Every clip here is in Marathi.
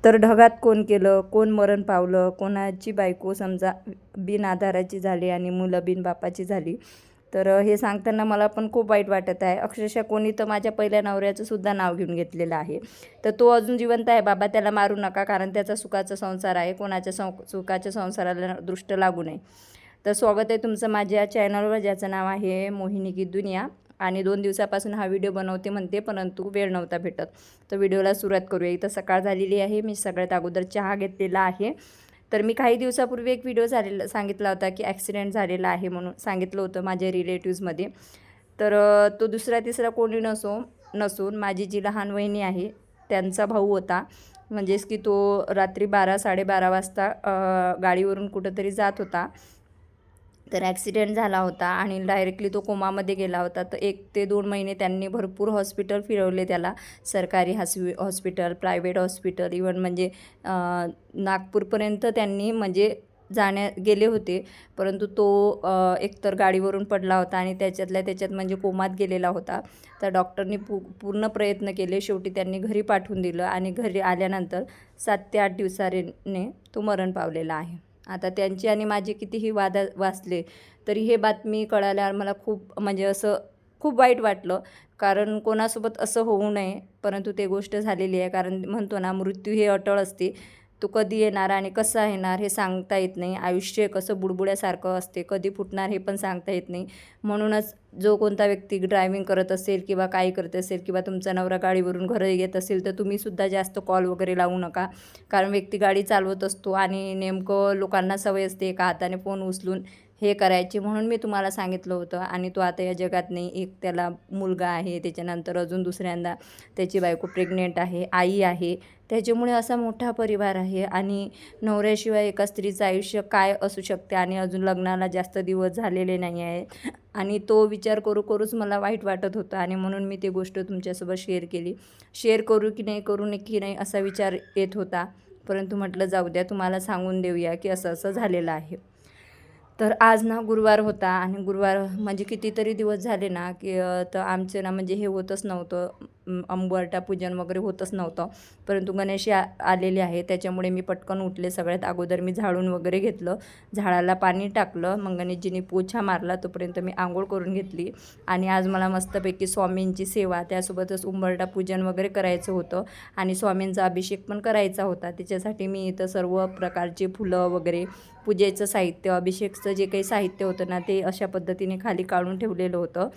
तर ढगात कोण केलं, कोण मरण पावलं, कोणाची बायको समजा बिनआधाराची झाली आणि मुलं बिनबापाची झाली. तर हे सांगताना मला पण खूप वाईट वाटत आहे. अक्षरशः कोणी तर माझ्या पहिल्या नवऱ्याचं सुद्धा नाव घेऊन घेतलेलं आहे. तर तो अजून जिवंत आहे बाबा, त्याला मारू नका, कारण त्याचा सुखाचा संसार आहे. कोणाच्या सुखाच्या संसाराला दृष्ट लागू नये. तर स्वागत आहे तुमचं माझ्या चॅनलवर, ज्याचं नाव आहे मोहिनी की दुनिया. आणि 2 दिवसापासून हा व्हिडिओ बनवते म्हणते, परंतु वेळ नव्हता भेटत. तर व्हिडिओला सुरुवात करूया. इथं सकाळ झालेली आहे. मी सगळ्यात अगोदर चहा घेतलेला आहे. तर मी काही दिवसापूर्वी एक व्हिडिओ सांगितला होता की ॲक्सिडेंट झालेला आहे म्हणून सांगितलं होतं माझ्या रिलेटिव्समध्ये. तर तो दुसरा तिसरा कोणी नसून माझी जी लहान वहिनी आहे त्यांचा भाऊ होता. म्हणजेच की तो रात्री 12-12:30 वाजता गाडीवरून कुठंतरी जात होता. तर ॲक्सिडेंट झाला होता आणि डायरेक्टली तो कोमामध्ये गेला होता. तर 1 ते 2 महिने त्यांनी भरपूर हॉस्पिटल फिरवले त्याला. सरकारी हॉस्पिटल, प्रायव्हेट हॉस्पिटल, इवन म्हणजे नागपूरपर्यंत त्यांनी म्हणजे गेले होते. परंतु तो एकतर गाडीवरून पडला होता आणि त्याच्यातल्या त्याच्यात म्हणजे कोमात गेलेला होता. तर डॉक्टरनी पूर्ण प्रयत्न केले. शेवटी त्यांनी घरी पाठवून दिलं आणि घरी आल्यानंतर 7 ते 8 दिवसाने तो मरण पावलेला आहे. आता त्यांची आणि माझे कितीही वाद वाचले तरी हे बातमी कळाल्यावर मला खूप म्हणजे असं खूप वाईट वाटलं. कारण कोणासोबत असं होऊ नये, परंतु ते गोष्ट झालेली आहे. कारण म्हणतो ना, मृत्यू हे अटळ असते. तो कधी येणार आणि कसा येणार हे सांगता येत नाही. आयुष्य कसं बुडबुड्यासारखं असते, कधी फुटणार हे पण सांगता येत नाही. म्हणूनच जो कोणता व्यक्ती ड्रायव्हिंग करत असेल किंवा काही करत असेल किंवा तुमचा नवरा गाडीवरून घरी येत असेल, तर तुम्हीसुद्धा जास्त कॉल वगैरे लावू नका. कारण व्यक्ती गाडी चालवत असतो आणि नेमकं लोकांना सवय असते एका हाताने फोन उचलून हे करायची. म्हणून मी तुम्हाला सांगितलं होतं. आणि तो आता या जगात नाही. एक त्याला मुलगा आहे, त्याच्यानंतर अजून दुसऱ्यांदा त्याची बायको प्रेग्नेंट आहे, आई आहे. त्याच्यामुळे असा मोठा परिवार आहे आणि नवऱ्याशिवाय एका स्त्रीचं आयुष्य काय असू शकते. आणि अजून लग्नाला जास्त दिवस झालेले नाही आहेत. आणि तो विचार करूच मला वाईट वाटत होतं आणि म्हणून मी ती गोष्ट तुमच्यासोबत शेअर केली. शेअर करू की नाही असा विचार येत होता. परंतु म्हटलं जाऊ द्या, तुम्हाला सांगून देऊया की असं झालेलं आहे. तर आज ना गुरुवार होता आणि गुरुवार म्हणजे कितीतरी दिवस झाले ना की तर आमचे ना म्हणजे हे होतच नव्हतं, अंबरटा पूजन वगैरे होतच नव्हतं. परंतु गणेश आलेले आहे, त्याच्यामुळे मी पटकन उठले. सगळ्यात अगोदर मी झाडून वगैरे घेतलं, झाडाला पाणी टाकलं, मग गणेशजींनी पोछा मारला, तोपर्यंत मी आंघोळ करून घेतली. आणि आज मला मस्तपैकी स्वामींची सेवा, त्यासोबतच उंबरटा पूजन वगैरे करायचं होतं आणि स्वामींचा अभिषेक पण करायचा होता. त्याच्यासाठी मी इथं सर्व प्रकारचे फुलं वगैरे, पूजेचं साहित्य, अभिषेकचं जे काही साहित्य होतं ना, ते अशा पद्धतीने खाली काढून ठेवलेलं होतं.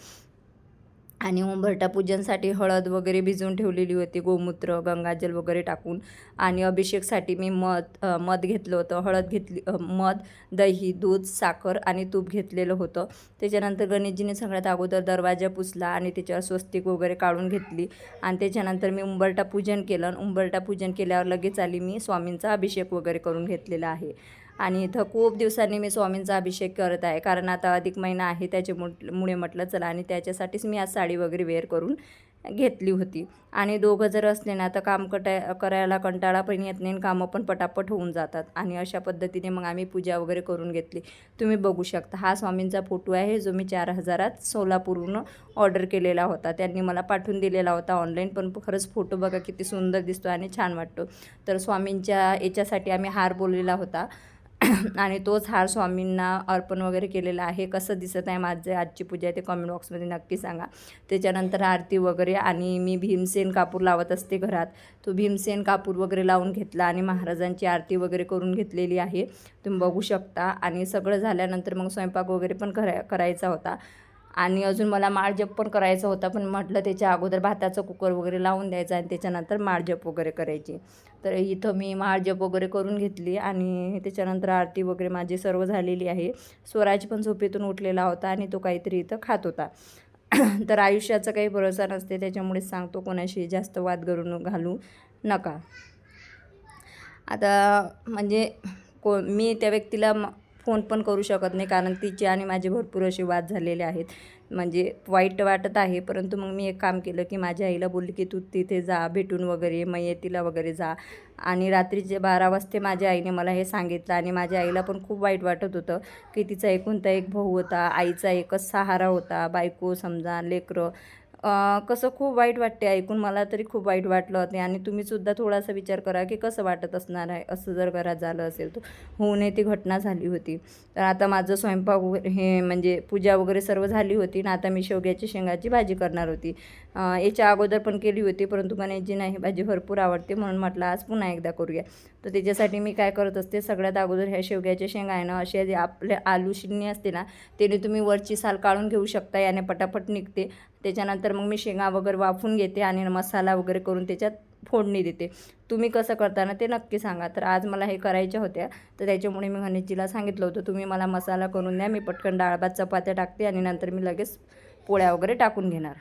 आणि उंबरटा पूजनसाठी हळद वगैरे भिजवून ठेवलेली होती, गोमूत्र, गंगाजल वगैरे टाकून. आणि अभिषेकसाठी मी मध घेतलं होतं, हळद घेतली, मध, दही, दूध, साखर आणि तूप घेतलेलं होतं. त्याच्यानंतर गणेशजीने सगळ्यात अगोदर दरवाजा पुसला आणि त्याच्यावर स्वस्तिक वगैरे काढून घेतली. आणि त्याच्यानंतर मी उंबरटा पूजन केलं. उंबरटा पूजन केल्यावर लगेच आली मी स्वामींचा अभिषेक वगैरे करून घेतलेला आहे. आणि इथं खूप दिवसांनी मी स्वामींचा अभिषेक करत आहे, कारण आता अधिक महिना आहे, त्याच्यामुळे म्हटलं चला. आणि त्याच्यासाठीच मी आज साडी वगैरे वेअर करून घेतली होती. आणि दोघं जर असले ना तर काम करायला कंटाळा पण येत नाही, कामं पण पटापट होऊन जातात. आणि अशा पद्धतीने मग आम्ही पूजा वगैरे करून घेतली. तुम्ही बघू शकता, हा स्वामींचा फोटो आहे जो मी 4000 सोलापूरहून ऑर्डर केलेला होता. त्यांनी मला पाठवून दिलेला होता ऑनलाईन. पण खरंच फोटो बघा किती सुंदर दिसतो आणि छान वाटतो. तर स्वामींच्या याच्यासाठी आम्ही हार बोललेला होता आणि तोच हार स्वामींना अर्पण वगैरे केलेला आहे. कसं दिसत आहे माझं आजची पूजा आहे ते कमेंट बॉक्समध्ये नक्की सांगा. त्याच्यानंतर आरती वगैरे, आणि मी भीमसेन कापूर लावत असते घरात, तो भीमसेन कापूर वगैरे लावून घेतला आणि महाराजांची आरती वगैरे करून घेतलेली आहे, तुम्ही बघू शकता. आणि सगळं झाल्यानंतर मग स्वयंपाक वगैरे पण करायचा होता. आणि अजून मला माळजप पण करायचा होता, पण म्हटलं त्याच्या अगोदर भाताचं कुकर वगैरे लावून द्यायचं आणि त्याच्यानंतर माळजप वगैरे करायची. तर इथं मी माळजप वगैरे करून घेतली आणि त्याच्यानंतर आरती वगैरे माझी सर्व झालेली आहे. स्वराज पण झोपेतून उठलेला होता आणि तो काहीतरी इथं खात होता. तर आयुष्याचा काही भरोसा नसते, त्याच्यामुळे सांगतो कोणाशी जास्त वाद घालू नका. आता म्हणजे मी त्या व्यक्तीला फोन पण करू शकत नाही, कारण तिचे आणि माझे भरपूर असे वाद झालेले आहेत. म्हणजे वाईट वाटत आहे. परंतु मग मी एक काम केलं की माझ्या आईला बोलली की तू तिथे जा, भेटून वगैरे मय्यतीला वगैरे जा. आणि रात्रीचे 12 वाजता माझ्या आईने मला हे सांगितलं आणि माझ्या आईला पण खूप वाईट वाटत होतं की तिचा एकुलता एक भाऊ होता, आईचा एकच सहारा होता, बायको समजा, लेकरं, कसं खूप वाईट वाटते ऐकून, मला तरी खूप वाईट वाटलं होते. आणि तुम्हीसुद्धा थोडासा विचार करा की कसं वाटत असणार आहे असं जर घरात झालं असेल तर. होऊ नये ती घटना झाली होती. तर आता माझं स्वयंपाक वगैरे हे म्हणजे पूजा वगैरे सर्व झाली होती ना, आता मी शेवग्याची शेंगाची भाजी करणार होती. याच्या अगोदर पण केली होती, परंतु गणेशजींना ही भाजी भरपूर आवडते म्हणून म्हटलं आज पुन्हा एकदा करूया. तर त्याच्यासाठी मी काय करत असते, सगळ्यात अगोदर ह्या शेवग्याच्या शेंगा आहे ना, अशा जे आपल्या आलू शिन्नी असते ना, त्याने तुम्ही वरची साल काढून घेऊ शकता, याने पटापट निघते. त्याच्यानंतर मग मी शेंगा वगैरे वाफून घेते आणि मसाला वगैरे करून त्याच्यात फोडणी देते. तुम्ही कसं करता ना ते नक्की सांगा. तर आज मला हे करायच्या होत्या, तर त्याच्यामुळे मी गणेशजीला सांगितलं होतं तुम्ही मला मसाला करून द्या, मी पटकन डाळ भात चपात्या टाकते आणि नंतर मी लगेच पोळ्या वगैरे टाकून घेणार.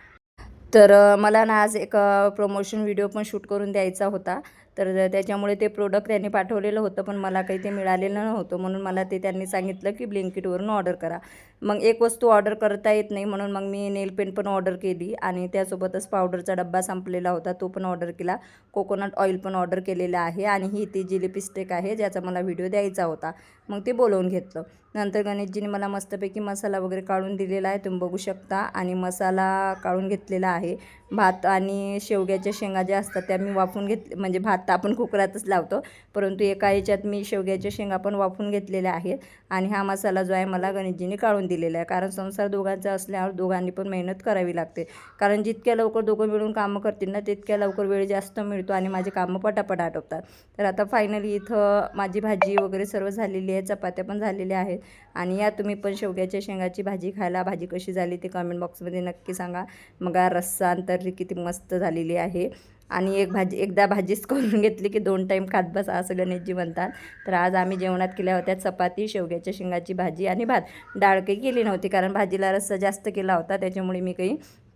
तर मला ना आज एक प्रमोशन व्हिडिओ पण शूट करून द्यायचा होता. तर त्याच्यामुळे ते प्रोडक्ट त्यांनी पाठवलेलं होतं, पण मला काही ते मिळालेलं नव्हतं. म्हणून मला ते त्यांनी सांगितलं की ब्लिंकिटवरून ऑर्डर करा. मग एक वस्तू ऑर्डर करता येत नाही, म्हणून मग मी नेल पेंट पण ऑर्डर केली आणि त्यासोबतच पावडरचा डब्बा संपलेला होता, तो पण ऑर्डर केला. कोकोनट ऑइल पण ऑर्डर केलेलं आहे आणि ही ती जी लिपस्टिक आहे ज्याचा मला व्हिडिओ द्यायचा होता, मग ते बोलवून घेतलं. नंतर गणेशजीने मला मस्तपैकी मसाला वगैरे काढून दिलेला आहे, तुम्ही बघू शकता. आणि मसाला काढून घेतलेला आहे. भात आणि शेवग्याच्या शेंगा ज्या असतात त्या मी वाफून म्हणजे भात तर आपण कुकरातच लावतो, परंतु एका ह्याच्यात मी शेवग्याच्या शेंगा पण वाफून घेतलेल्या आहेत. आणि हा मसाला जो आहे मला गणेशजीने काढून दिलेला आहे, कारण संसार दोघांचा असल्यावर दोघांनी पण मेहनत करावी लागते. कारण जितक्या लवकर दोघं मिळून कामं करतील ना, तितक्या लवकर वेळ जास्त मिळतो आणि माझे कामं पटापट आटोपतात. तर आता फायनली इथं माझी भाजी वगैरे सर्व झालेली आहे, चपात्या पण झालेल्या आहेत. आणि या तुम्ही पण शेवग्याच्या शेंगाची भाजी खायला. भाजी कशी झाली ते कमेंट बॉक्समध्ये नक्की सांगा. मग रस्सा तर्री किती मस्त झालेली आहे. आणि एकदा भाजीच करून घेतली की 2 टाईम खात बसा असं गणेशजी म्हणतात. तर आज आम्ही जेवणात केल्या होत्या चपाती, शेवग्याच्या शेंगाची भाजी आणि भात. डाळ काही केली नव्हती, कारण भाजीला रस्सा जास्त केला होता, त्याच्यामुळे मी काही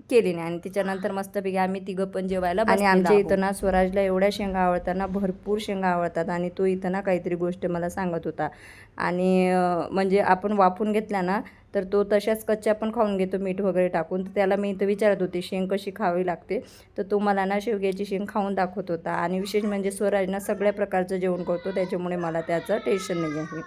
केली नाही. आणि त्याच्यानंतर मस्तपैकी आम्ही तिघं पण जेवायला. आणि आमच्या इथं ना स्वराजला एवढ्या शेंगा आवडतात ना, भरपूर शेंगा आवडतात. आणि तो इथं ना काहीतरी गोष्ट मला सांगत होता. आणि म्हणजे आपण वाफून घेतल्या ना, तर तो तशाच कच्च्या पण खाऊन घेतो मीठ वगैरे टाकून. तर त्याला मी इथं विचारत होते शेंग कशी खावी लागते, तर तो मला ना शेवग्याची शेंग खाऊन दाखवत होता. आणि विशेष म्हणजे स्वराज ना सगळ्या प्रकारचं जेवण करतो, त्याच्यामुळे मला त्याचं टेन्शन नाही आहे.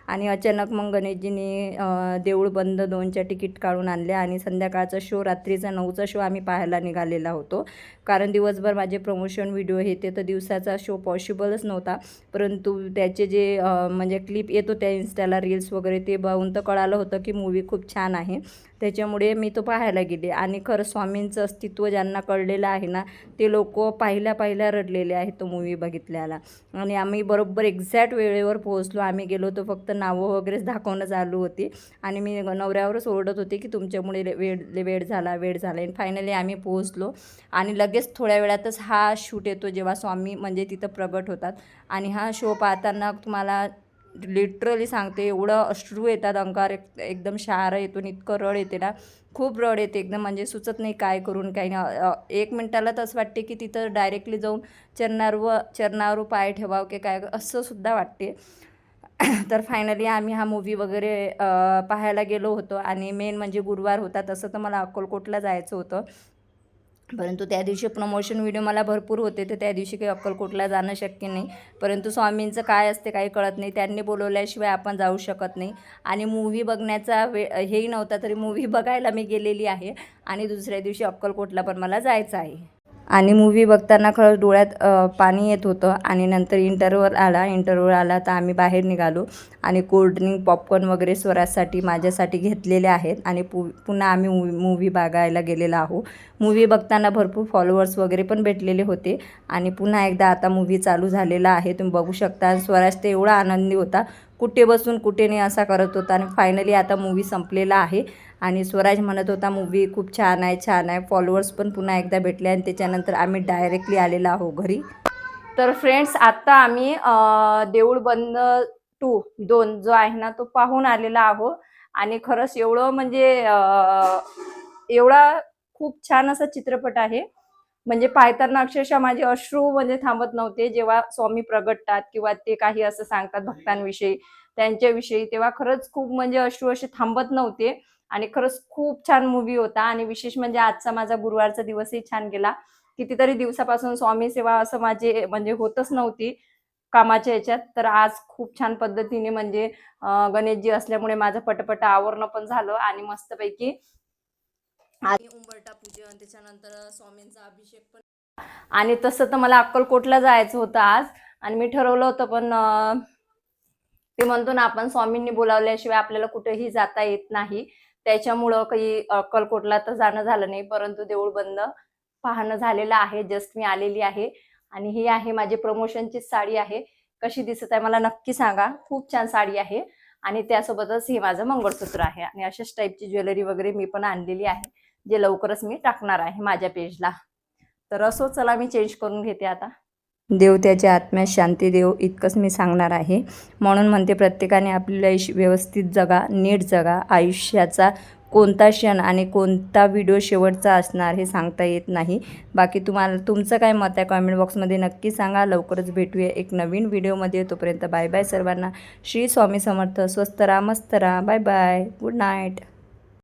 आणि अचानक मग गणेशजींनी देऊळ बंद 2च्या तिकीट काढून आणल्या आणि संध्याकाळचा शो, रात्रीचा 9चा शो आम्ही पाहायला निघालेला होतो. कारण दिवसभर माझे प्रमोशन व्हिडिओ हे ते, तर दिवसाचा शो पॉसिबलच नव्हता. परंतु त्याचे जे म्हणजे क्लिप येत होत्या इन्स्टाला, रील्स वगैरे, ते बघून तर कळालं होतं की मूवी खूप छान आहे. त्याच्यामुळे मी तो पाहायला गेले. आणि खरं स्वामींचं अस्तित्व ज्यांना कळलेलं आहे ना, ते लोक पहिल्या रडलेले आहेत तो मूवी बघितल्याला. आणि आम्ही बरोबर एक्झॅक्ट वेळेवर पोहोचलो. आम्ही गेलो तर फक्त नावं वगैरेच दाखवणं चालू होती आणि मी नवऱ्यावरच ओरडत होते की तुमच्यामुळे वेळ झाला. आणि फायनली आम्ही पोहोचलो. आणि लगेच थोड्या वेळातच हा शूट येतो जेव्हा स्वामी म्हणजे तिथं प्रगट होतात. आणि हा शो पाहताना तुम्हाला लिटरली सांगते, एवढं अश्रू येतात अंगावर, एकदम शहारा येतो, इतकं रड येते ना, खूप रड येते एकदम. म्हणजे सुचत नाही काय करून काही नाही. 1 मिनिटाला तर असं वाटते की तिथं डायरेक्टली जाऊन चरणावर पाय ठेवावं की काय असं सुद्धा वाटते. तर फायनली आम्ही हा मूवी वगैरे पाहायला गेलो होतो. आणि मेन म्हणजे गुरुवार होता, तसं तर मला अक्कलकोटला जायचं होतं, परंतु त्या दिवशी प्रमोशन व्हिडिओ मला भरपूर होते, तर त्या दिवशी काही अक्कलकोटला जाणं शक्य नाही. परंतु स्वामींचं काय असते काही कळत नाही, त्यांनी बोलवल्याशिवाय आपण जाऊ शकत नाही. आणि मूव्ही बघण्याचा हेही नव्हता, तरी मूव्ही बघायला मी गेलेली आहे. आणि दुसऱ्या दिवशी अक्कलकोटला पण मला जायचं आहे. आणि मूव्ही बघताना खरंच डोळ्यात पाणी येत होतं. आणि नंतर इंटरव्हल आला तर आम्ही बाहेर निघालो. आणि कोल्ड्रिंक, पॉपकॉर्न वगैरे स्वराजसाठी, माझ्यासाठी घेतलेले आहेत. आणि पुन्हा आम्ही मूव्ही बघायला गेलेलो आहोत. मूव्ही बघताना भरपूर फॉलोअर्स वगैरे पण भेटलेले होते. आणि पुन्हा एकदा आता मूव्ही चालू झालेला आहे, तुम्ही बघू शकता. स्वराज तर एवढा आनंदी होता, कुठे बसून कुठे नाही असा करत होता. आणि फायनली आता मूव्ही संपलेला आहे. आणि स्वराज म्हणत होता मूव्ही खूप छान आहे. फॉलोअर्स पण पुन्हा एकदा भेटले. आणि त्याच्यानंतर आम्ही डायरेक्टली आलेलो आहोत घरी. तर फ्रेंड्स, आत्ता आम्ही देऊळ बंद 2 जो आहे ना, तो पाहून आलेला आहोत. आणि खरंच एवढं म्हणजे एवढा खूप छान असा चित्रपट आहे. म्हणजे पाहताना अक्षरशः माझे अश्रू म्हणजे थांबत नव्हते. जेव्हा स्वामी प्रगटतात किंवा ते काही असं सांगतात भक्तांविषयी, त्यांच्याविषयी, तेव्हा खरंच खूप म्हणजे अश्रू असे थांबत नव्हते. आणि खरंच खूप छान मूव्ही होता. आणि विशेष म्हणजे आजचा माझा गुरुवारचा दिवसही छान गेला. कितीतरी दिवसापासून स्वामी सेवा असं माझे म्हणजे होतच नव्हती कामाच्या ह्याच्यात. तर आज खूप छान पद्धतीने म्हणजे गणेशजी असल्यामुळे माझं पटपट आवरणं पण झालं. आणि मस्तपैकी आणि उंबरठा पूजन, त्याच्यानंतर स्वामींचा अभिषेक पण. आणि तसं तर मला अक्कलकोटला जायचं होतं आज, आणि मी ठरवलं होतं, पण ते म्हणतो ना आपण, स्वामींनी बोलावल्याशिवाय आपल्याला कुठेही जाता येत नाही. त्याच्यामुळं काही अक्कलकोटला तर जाणं झालं नाही, परंतु देऊळ बंद पाहणं झालेलं आहे. जस्ट मी आलेली आहे, आणि ही आहे माझी प्रमोशनची साडी आहे. कशी दिसत आहे मला नक्की सांगा. खूप छान साडी आहे, आणि त्यासोबतच हे माझं मंगळसूत्र आहे, आणि अशाच टाईपची ज्वेलरी वगैरे मी पण आणलेली आहे, जे लवकरच मी टाकणार आहे माझ्या पेजला. तर असो, चला मी चेंज करून घेते आता. देव त्याच्या आत्म्यास शांती देव, इतकंच मी सांगणार आहे. म्हणून म्हणते, प्रत्येकाने आपलं आयुष्य व्यवस्थित जगा, नीट जगा. आयुष्याचा कोणता क्षण आणि कोणता व्हिडिओ शेवटचा असणार हे सांगता येत नाही. बाकी तुम्हाला तुमचं काय मत आहे कॉमेंट बॉक्समध्ये नक्की सांगा. लवकरच भेटूया एक नवीन व्हिडिओमध्ये. तोपर्यंत बाय बाय सर्वांना. श्री स्वामी समर्थ. स्वस्त राहा, मस्त राहा. Bye bye. Good night.